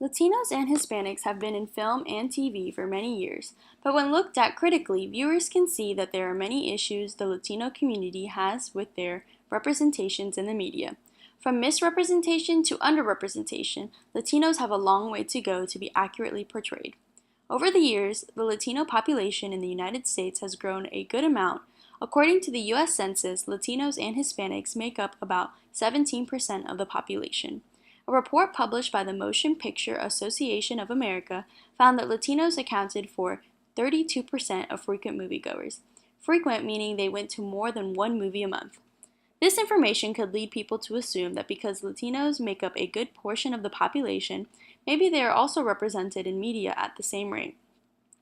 Latinos and Hispanics have been in film and TV for many years, but when looked at critically, viewers can see that there are many issues the Latino community has with their representations in the media. From misrepresentation to underrepresentation, Latinos have a long way to go to be accurately portrayed. Over the years, the Latino population in the United States has grown a good amount. According to the U.S. Census, Latinos and Hispanics make up about 17% of the population. A report published by the Motion Picture Association of America found that Latinos accounted for 32% of frequent moviegoers. Frequent meaning they went to more than one movie a month. This information could lead people to assume that because Latinos make up a good portion of the population, maybe they are also represented in media at the same rate.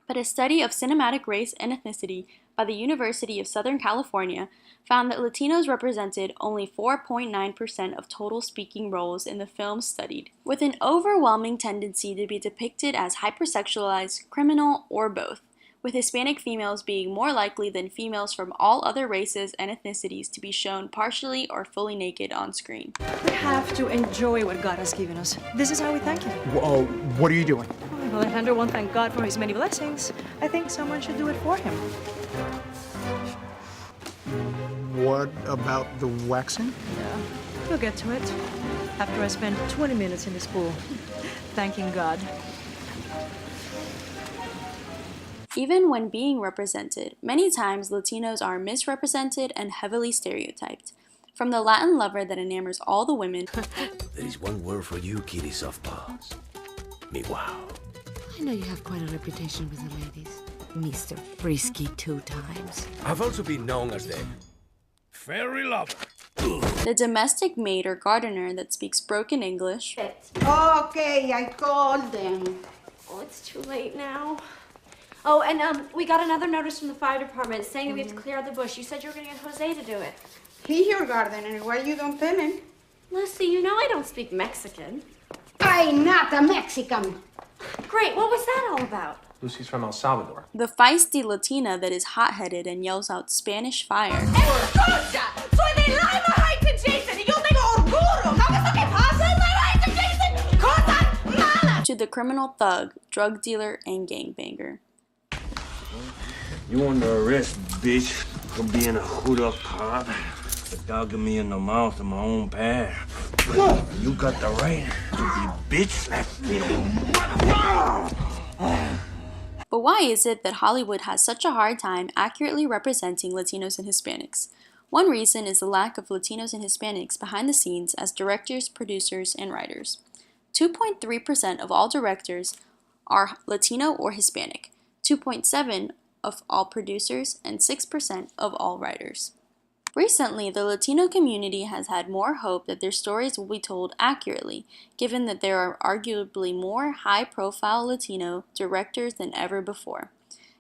But a study of cinematic race and ethnicity by the University of Southern California found that Latinos represented only 4.9% of total speaking roles in the films studied, with an overwhelming tendency to be depicted as hypersexualized, criminal, or both, with Hispanic females being more likely than females from all other races and ethnicities to be shown partially or fully naked on screen. We have to enjoy what God has given us. This is how we thank Him. Whoa, what are you doing? Well, Alejandro won't thank God for his many blessings. I think someone should do it for him. What about the waxing? Yeah, we'll get to it after I spend 20 minutes in this pool thanking God. Even when being represented, many times Latinos are misrepresented and heavily stereotyped. From the Latin lover that enamors all the women, There is one word for you, kitty softballs. Me wow. I know you have quite a reputation with the ladies. Mr. Frisky 2 times. I've also been known as the fairy lover. the domestic maid or gardener that speaks broken English, Okay, I called them. Oh, it's too late now. Oh, and we got another notice from the fire department saying that we have to clear out the bush. You said you were going to get Jose to do it. He's your gardener. Why you don't tell him? Leslie, you know I don't speak Mexican. I'm not a Mexican. Great, what was that all about? Lucy's from El Salvador. the feisty Latina that is hot-headed and yells out Spanish fire, Escucha, soy de Lima Heights Jason y yo tengo orgullo. ¿Sabes lo que pasa en Lima Heights Jason? Cosas malas. to the criminal thug, drug dealer, and gangbanger. You under arrest, bitch, for being a hood-up cop, for dogging me in the mouth of my own pad. You got the right to be bitch slapped me. But why is it that Hollywood has such a hard time accurately representing Latinos and Hispanics? One reason is the lack of Latinos and Hispanics behind the scenes as directors, producers, and writers. 2.3% of all directors are Latino or Hispanic, 2.7% of all producers, and 6% of all writers. Recently, the Latino community has had more hope that their stories will be told accurately, given that there are arguably more high-profile Latino directors than ever before.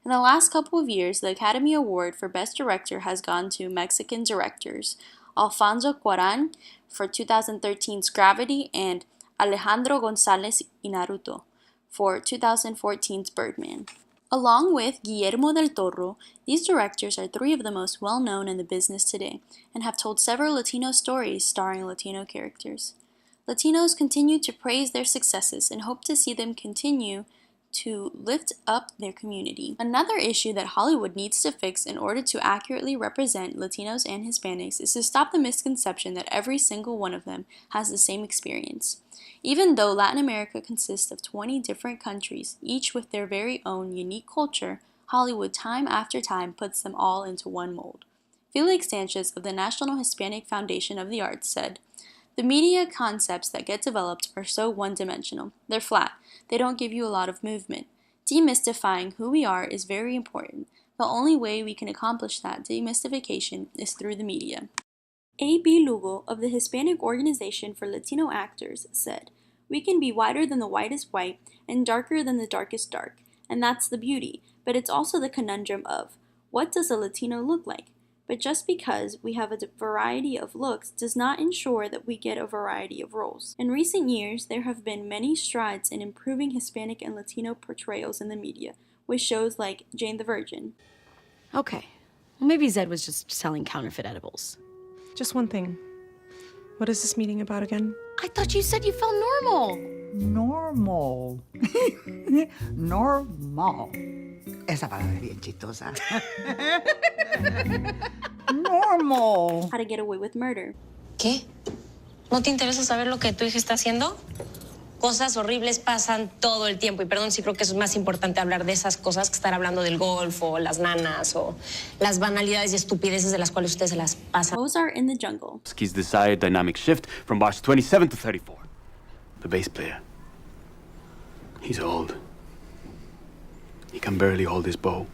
In the last couple of years, the Academy Award for Best Director has gone to Mexican directors Alfonso Cuarón for 2013's Gravity and Alejandro González Iñárritu for 2014's Birdman. Along with Guillermo del Toro, these directors are three of the most well-known in the business today and have told several Latino stories starring Latino characters. Latinos continue to praise their successes and hope to see them continue to lift up their community. Another issue that Hollywood needs to fix in order to accurately represent Latinos and Hispanics is to stop the misconception that every single one of them has the same experience. Even though Latin America consists of 20 different countries, each with their very own unique culture, Hollywood time after time puts them all into one mold. Felix Sanchez of the National Hispanic Foundation of the Arts said, "The media concepts that get developed are so one-dimensional. They're flat. They don't give you a lot of movement. Demystifying who we are is very important. The only way we can accomplish that demystification is through the media." A.B. Lugo of the Hispanic Organization for Latino Actors said, "We can be whiter than the whitest white and darker than the darkest dark, and that's the beauty, but it's also the conundrum of, what does a Latino look like? But just because we have a variety of looks does not ensure that we get a variety of roles." In recent years, there have been many strides in improving Hispanic and Latino portrayals in the media, with shows like Jane the Virgin. Okay, well maybe Zed was just selling counterfeit edibles. Just one thing. What is this meeting about again? I thought you said you felt normal. normal. Normal. Esa palabra es bien chistosa. Normal. How to Get Away with Murder. ¿Qué? ¿No te interesa saber lo que tu hija está haciendo? Cosas horribles pasan todo el tiempo. Y perdón, sí creo que eso es más importante hablar de esas cosas que estar hablando del golf o las nanas o las banalidades y estupideces de las cuales ustedes se las pasan. Mozart in the Jungle. His desired dynamic shift from bars 27 to 34. The bass player. He's old. He can barely hold his bow.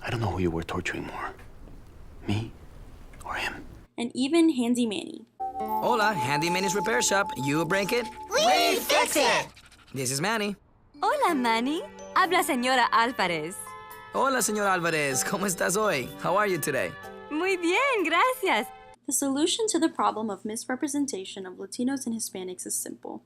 I don't know who you were torturing more. Me or him. And even Handy Manny. Hola, Handy Manny's Repair Shop. You break it? We fix it! This is Manny. Hola, Manny. Habla señora Álvarez. Hola, señor Álvarez. ¿Cómo estás hoy? How are you today? Muy bien, gracias. The solution to the problem of misrepresentation of Latinos and Hispanics is simple.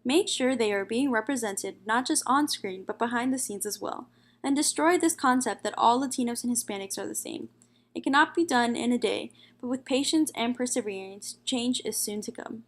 Make sure they are being represented not just on screen, but behind the scenes as well, and destroy this concept that all Latinos and Hispanics are the same. It cannot be done in a day, but with patience and perseverance, change is soon to come.